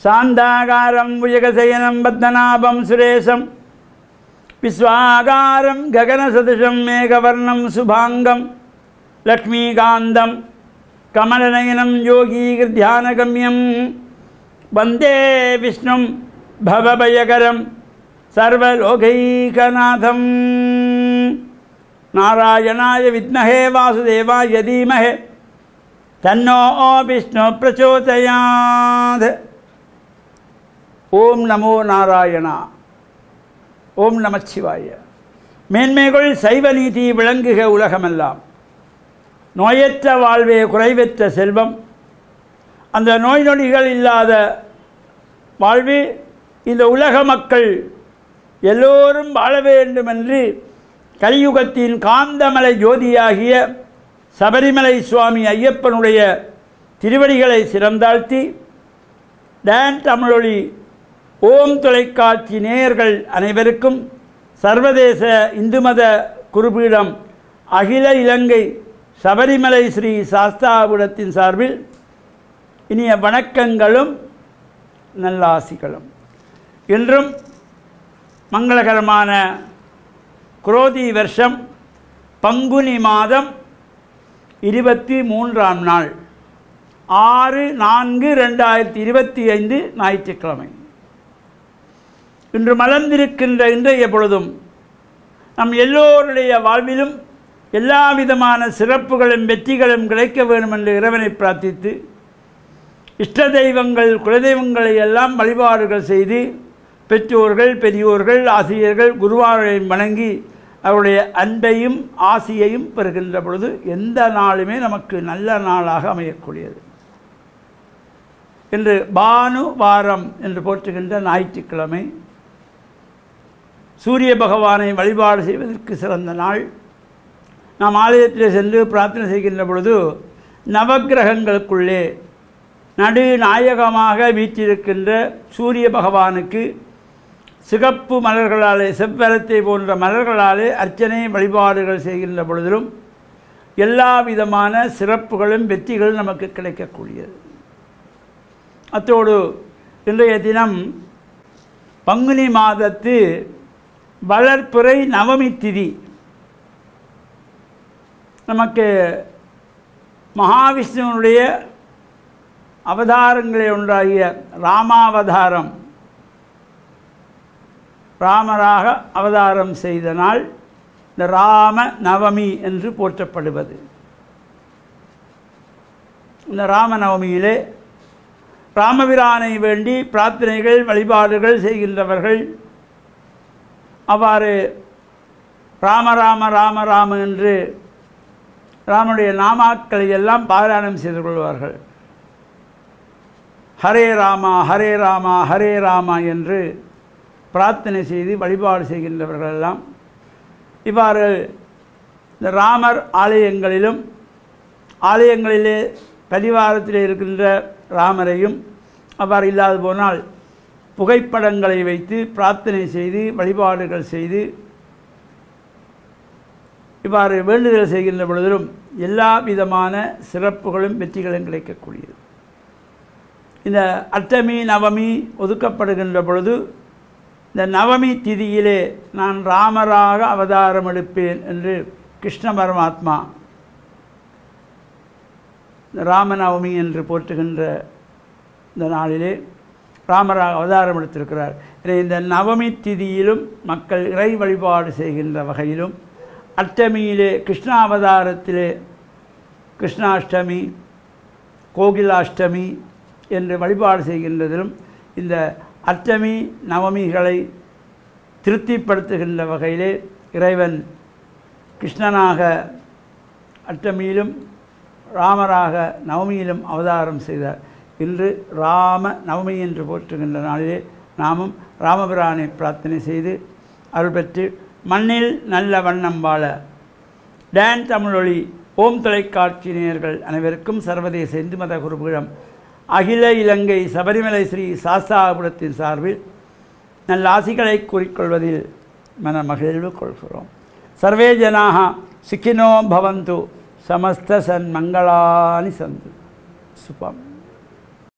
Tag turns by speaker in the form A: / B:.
A: சாந்தாகாரம் புஜகசயனம் பத்மநாபம் சுரேஷம் விஸ்வாகாரம் ககனசதுஷம் மேகவர்ணம் சுபாங்கம் லக்ஷ்மீகாந்தம் கமலநயனம் யோகீகிருத்தியானகம்யம் வந்தே விஷ்ணும் பவபயகரம் சர்வலோகைகநாதம். நாராயணாய வித்மஹே வாசுதேவாய தீமஹே தன்னோ விஷ்ணு பிரச்சோதயாத். ஓம் நமோ நாராயணா. ஓம் நமச்சிவாய. மேன்மைகள் சைவ நீதி விளங்குக உலகமெல்லாம். நோயற்ற வாழ்வே குறைவற்ற செல்வம். அந்த நோய் நொடிகள் இல்லாத வாழ்வு இந்த உலக மக்கள் எல்லோரும் வாழ வேண்டும் என்று கலியுகத்தின் காந்தமலை ஜோதியாகிய சபரிமலை சுவாமி ஐயப்பனுடைய திருவடிகளை சிறந்தாழ்த்தி டான் தமிழொலி ஓம் தொலைக்காட்சி நேயர்கள் அனைவருக்கும் சர்வதேச இந்து மத குருபீடம் அகில இலங்கை சபரிமலை ஸ்ரீ சாஸ்தாபுரத்தின் சார்பில் இனிய வணக்கங்களும் நல்லாசிகளும். இன்றும் மங்களகரமான குரோதி வருஷம் பங்குனி மாதம் 23ஆம் நாள் 6/4/2025 ஞாயிற்றுக்கிழமை. இன்று மலர்ந்திருக்கின்ற இன்றைய பொழுதும் நம் எல்லோருடைய வாழ்விலும் எல்லா விதமான சிறப்புகளும் வெற்றிகளும் கிடைக்க வேண்டும் என்று இறைவனை பிரார்த்தித்து இஷ்ட தெய்வங்கள் குலதெய்வங்களை எல்லாம் வழிபாடுகள் செய்து பெற்றோர்கள் பெரியோர்கள் ஆசிரியர்கள் குருவாரையும் வணங்கி அவருடைய அன்பையும் ஆசியையும் பெறுகின்ற பொழுது எந்த நாளுமே நமக்கு நல்ல நாளாக அமையக்கூடியது. இன்று பானு வாரம் என்று போற்றுகின்ற ஞாயிற்றுக்கிழமை. சூரிய பகவானை வழிபாடு செய்வதற்கு சிறந்த நாள். நாம் ஆலயத்தில் சென்று பிரார்த்தனை செய்கின்ற பொழுது நவக்கிரகங்களுக்குள்ளே நடுநாயகமாக வீற்றிருக்கின்ற சூரிய பகவானுக்கு சிகப்பு மலர்களாலே செவ்வரத்தை போன்ற மலர்களாலே அர்ச்சனை வழிபாடுகள் செய்கின்ற பொழுதிலும் எல்லா விதமான சிறப்புகளும் வெற்றிகளும் நமக்கு கிடைக்கக்கூடியது. அத்தோடு இன்றைய தினம் பங்குனி மாதத்து வளர்ப்புறை நவமி திதி. நமக்கு மகாவிஷ்ணுவுடைய அவதாரங்களே ஒன்றாகிய ராமாவதாரம், ராமராக அவதாரம் செய்த நாள் இந்த ராம நவமி என்று போற்றப்படுவது. இந்த ராமநவமியிலே ராமபிரானை வேண்டி பிரார்த்தனைகள் வழிபாடுகள் செய்கின்றவர்கள் அவ்வாறு ராம ராம ராம ராம என்று ராமனுடைய நாமாக்களை எல்லாம் பாராயணம் செய்து கொள்வார்கள். ஹரே ராமா ஹரே ராமா ஹரே ராமா என்று பிரார்த்தனை செய்து வழிபாடு செய்கின்றவர்களெல்லாம் இவ்வாறு இந்த ராமர் ஆலயங்களிலே பரிவாரத்தில் இருக்கின்ற ராமரையும் அவ்வாறு இல்லாது போனால் புகைப்படங்களை வைத்து பிரார்த்தனை செய்து வழிபாடுகள் செய்து இவ்வாறு வேண்டுதல் செய்கின்ற பொழுதிலும் எல்லா விதமான சிறப்புகளும் வெற்றிகளும் கிடைக்கக்கூடியது. இந்த அஷ்டமி நவமி ஒதுக்கப்படுகின்ற பொழுது இந்த நவமி திதியிலே நான் ராமராக அவதாரம் எடுப்பேன் என்று கிருஷ்ண பரமாத்மா ராமநவமி என்று போற்றுகின்ற இந்த நாளிலே ராமராக அவதாரம் எடுத்திருக்கிறார். இந்த நவமி திதியிலும் மக்கள் இறை வழிபாடு செய்கின்ற வகையிலும் அஷ்டமியிலே கிருஷ்ணாவதாரத்திலே கிருஷ்ணாஷ்டமி கோகிலாஷ்டமி என்று வழிபாடு செய்கின்றதிலும் இந்த அஷ்டமி நவமிகளை திருப்திப்படுத்துகின்ற வகையிலே இறைவன் கிருஷ்ணனாக அஷ்டமியிலும் ராமராக நவமியிலும் அவதாரம் செய்தார். இன்று ராம நவமி என்று போற்றுகின்ற நாளிலே நாமும் ராமபிரானை பிரார்த்தனை செய்து அருள் பெற்று மண்ணில் நல்ல வண்ணம் வாழ டான் தமிழொலி ஓம் தொலைக்காட்சி நேயர்கள் அனைவருக்கும் சர்வதேச இந்து மத குருபீடம் அகில இலங்கை சபரிமலை ஸ்ரீ சாஸ்தாபுரத்தின் சார்பில் நல்ல ஆசிகளை கூறிக்கொள்வதில் மன மகிழ்வு கொள்கிறோம். சர்வே ஜனாக சுகினோ பவந்து சமஸ்த சன்மங்களானி சந்து சுபம்.